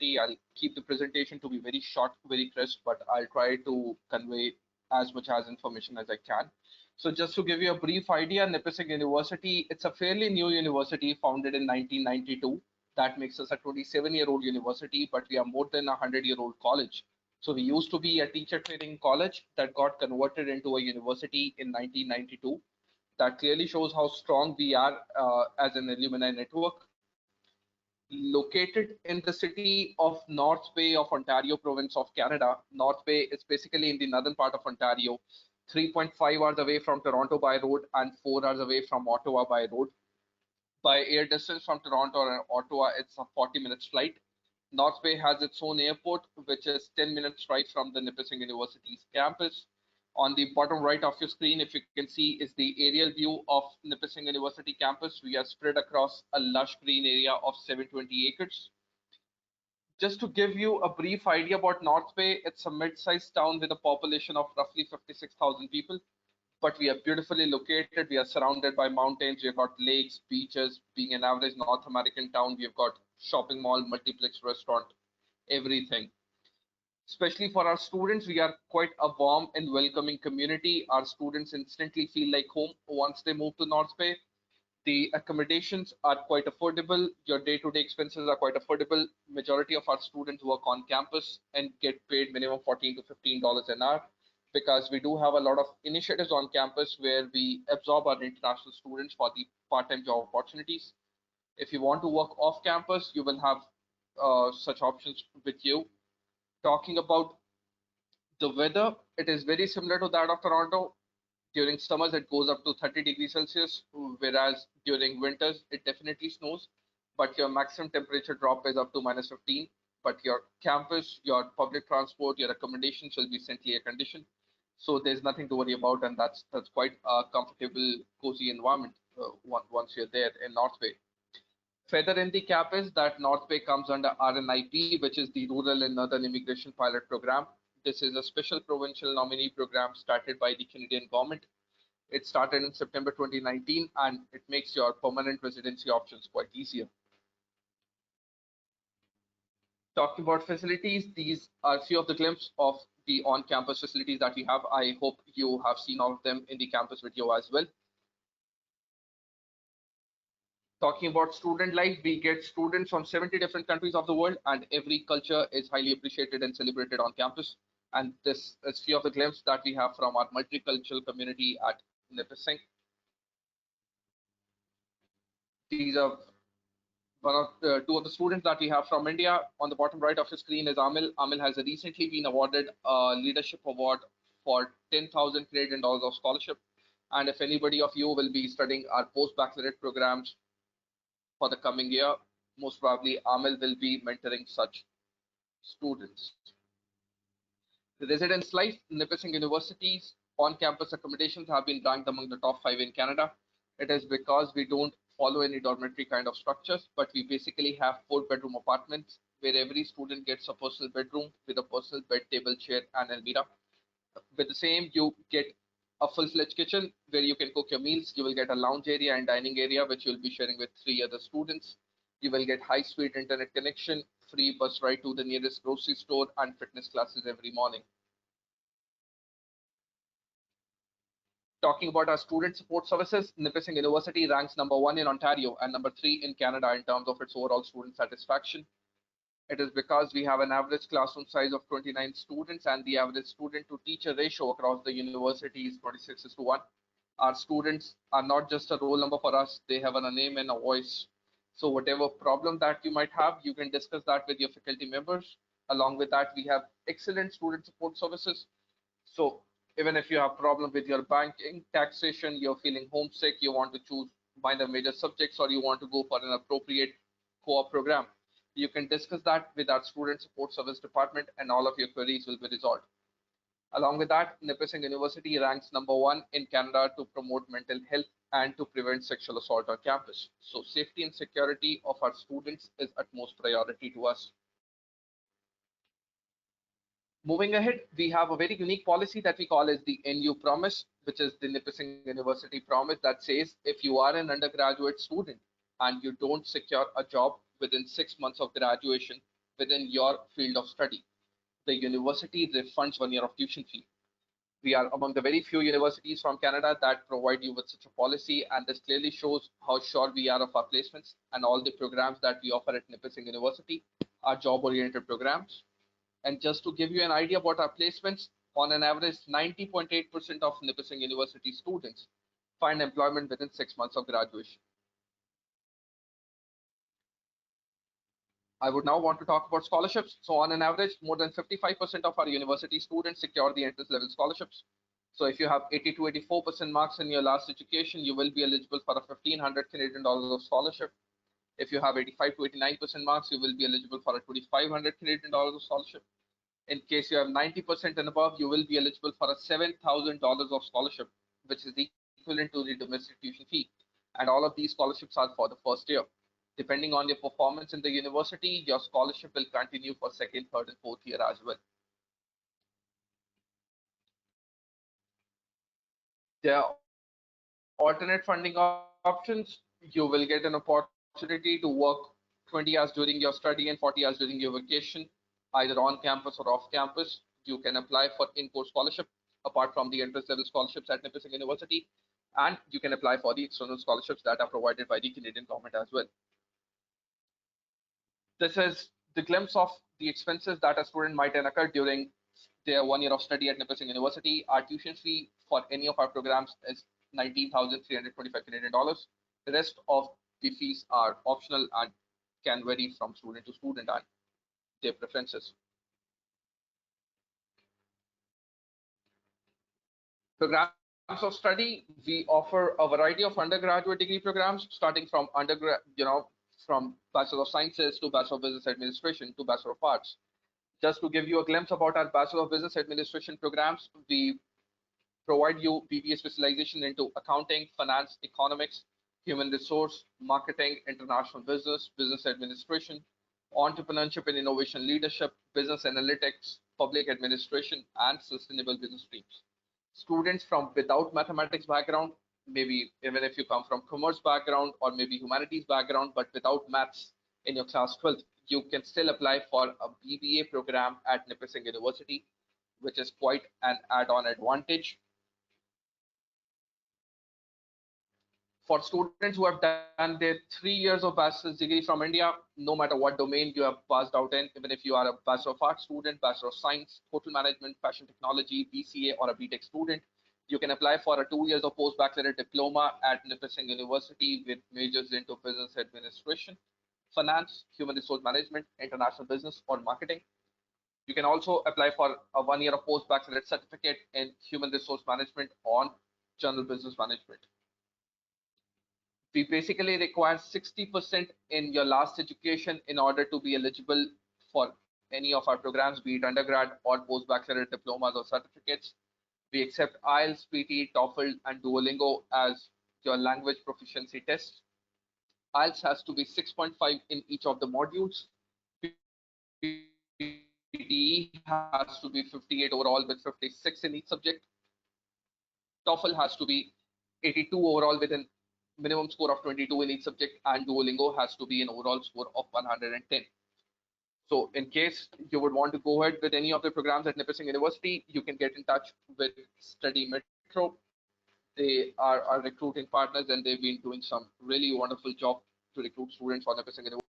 University. I'll keep the presentation to be very short, very crisp, but I'll try to convey as much as information as I can. So just to give you a brief idea, Nipissing University, it's a fairly new university founded in 1992. That makes us a 27-year-old university, but we are more than a 100-year-old college. So we used to be a teacher training college that got converted into a university in 1992. That clearly shows how strong we are as an alumni network. Located in the city of North Bay of Ontario, province of Canada. North Bay is basically in the northern part of Ontario, 3.5 hours away from Toronto by road and 4 hours away from Ottawa by road. By air distance from Toronto or Ottawa, it's a 40 minutes flight. North Bay has its own airport, which is 10 minutes right from the Nipissing University's campus. On the bottom right of your screen, if you can see, is the aerial view of Nipissing University campus. We are spread across a lush green area of 720 acres. Just to give you a brief idea about North Bay, it's a mid-sized town with a population of roughly 56,000 people, but we are beautifully located. We are surrounded by mountains. We've got lakes, beaches. Being an average North American town, we've got shopping mall, multiplex restaurant, everything. Especially for our students, we are quite a warm and welcoming community. Our students instantly feel like home once they move to North Bay. The accommodations are quite affordable. Your day-to-day expenses are quite affordable. Majority of our students work on campus and get paid minimum $14 to $15 an hour, because we do have a lot of initiatives on campus where we absorb our international students for the part-time job opportunities. If you want to work off campus, you will have such options with you. Talking about the weather, it is very similar to that of Toronto. During summers, it goes up to 30 degrees Celsius, whereas during winters, it definitely snows, but your maximum temperature drop is up to minus 15. But your campus, your public transport, your accommodations will be essentially air conditioned. So there's nothing to worry about, and that's quite a comfortable, cozy environment once you're there in North Bay. Feather in the cap is that North Bay comes under RNIP, which is the Rural and Northern Immigration Pilot Program. This is a special provincial nominee program started by the Canadian government. It started in September 2019, and it makes your permanent residency options quite easier. Talking about facilities, these are a few of the glimpses of the on-campus facilities that we have. I hope you have seen all of them in the campus video as well. Talking about student life, we get students from 70 different countries of the world, and every culture is highly appreciated and celebrated on campus. And this is few of the glimpses that we have from our multicultural community at Nipissing. These are two of the students that we have from India. On the bottom right of the screen is Amil. Amil has recently been awarded a leadership award for 10,000 Canadian dollars of scholarship. And if anybody of you will be studying our post-baccalaureate programs for the coming year, most probably Amil will be mentoring such students. The residence life, Nipissing University's on-campus accommodations have been ranked among the top 5 in Canada. It is because we don't follow any dormitory kind of structures, but we basically have 4-bedroom apartments where every student gets a personal bedroom with a personal bed, table, chair, and almirah. With the same, you get a full-fledged kitchen where you can cook your meals. You will get a lounge area and dining area, which you'll be sharing with 3 other students. You will get high-speed internet connection, free bus ride to the nearest grocery store, and fitness classes every morning. Talking about our student support services, Nipissing University ranks #1 in Ontario and #3 in Canada in terms of its overall student satisfaction. It is because we have an average classroom size of 29 students, and the average student to teacher ratio across the university is 26:1. Our students are not just a roll number for us, they have a name and a voice. So whatever problem that you might have, you can discuss that with your faculty members. Along with that, we have excellent student support services. So even if you have problem with your banking, taxation, you're feeling homesick, you want to choose minor major subjects, or you want to go for an appropriate co-op program, you can discuss that with our student support service department, and all of your queries will be resolved. Along with that, Nipissing University ranks #1 in Canada to promote mental health and to prevent sexual assault on campus. So safety and security of our students is utmost priority to us. Moving ahead, we have a very unique policy that we call as the NU Promise, which is the Nipissing University Promise that says if you are an undergraduate student and you don't secure a job within 6 months of graduation, within your field of study. The university refunds 1 year of tuition fee. We are among the very few universities from Canada that provide you with such a policy, and this clearly shows how sure we are of our placements, and all the programs that we offer at Nipissing University are job-oriented programs. And just to give you an idea about our placements, on an average, 90.8% of Nipissing University students find employment within 6 months of graduation. I would now want to talk about scholarships. So on an average, more than 55% of our university students secure the entrance level scholarships. So if you have 80 to 84% marks in your last education, you will be eligible for a 1,500 Canadian dollars of scholarship. If you have 85 to 89% marks, you will be eligible for a 2,500 Canadian dollars of scholarship. In case you have 90% and above, you will be eligible for a $7,000 of scholarship, which is equivalent to the domestic tuition fee. And all of these scholarships are for the first year. Depending on your performance in the university, your scholarship will continue for second, third, and fourth year as well. There are alternate funding options. You will get an opportunity to work 20 hours during your study and 40 hours during your vacation, either on campus or off campus. You can apply for in-course scholarship apart from the entrance level scholarships at Nipissing University, and you can apply for the external scholarships that are provided by the Canadian government as well. This is the glimpse of the expenses that a student might incur during their 1 year of study at Nipissing University. Our tuition fee for any of our programs is 19,325 Canadian dollars. The rest of the fees are optional and can vary from student to student and their preferences. Programs of study, we offer a variety of undergraduate degree programs, starting from undergrad, from Bachelor of Sciences to Bachelor of Business Administration to Bachelor of Arts. Just to give you a glimpse about our Bachelor of Business Administration programs, we provide you BBA specialization into accounting, finance, economics, human resource, marketing, international business, business administration, entrepreneurship and innovation leadership, business analytics, public administration, and sustainable business streams. Students from without mathematics background, maybe even if you come from commerce background or maybe humanities background, but without maths in your class 12th, you can still apply for a BBA program at Nipissing University, which is quite an add-on advantage. For students who have done their 3 years of bachelor's degree from India, no matter what domain you have passed out in, even if you are a Bachelor of Arts student, Bachelor of Science, Hotel Management, Fashion Technology, BCA, or a BTech student, you can apply for a 2 years of post-baccalaureate diploma at Nipissing University with majors into business administration, finance, human resource management, international business, or marketing. You can also apply for a 1 year of post-baccalaureate certificate in human resource management on general business management. We basically require 60% in your last education in order to be eligible for any of our programs, be it undergrad or post-baccalaureate diplomas or certificates. We accept IELTS, PT, TOEFL, and Duolingo as your language proficiency tests. IELTS has to be 6.5 in each of the modules. PTE has to be 58 overall with 56 in each subject. TOEFL has to be 82 overall with a minimum score of 22 in each subject, and Duolingo has to be an overall score of 110. So in case you would want to go ahead with any of the programs at Nipissing University, you can get in touch with Study Metro. They are our recruiting partners, and they've been doing some really wonderful job to recruit students for Nipissing University.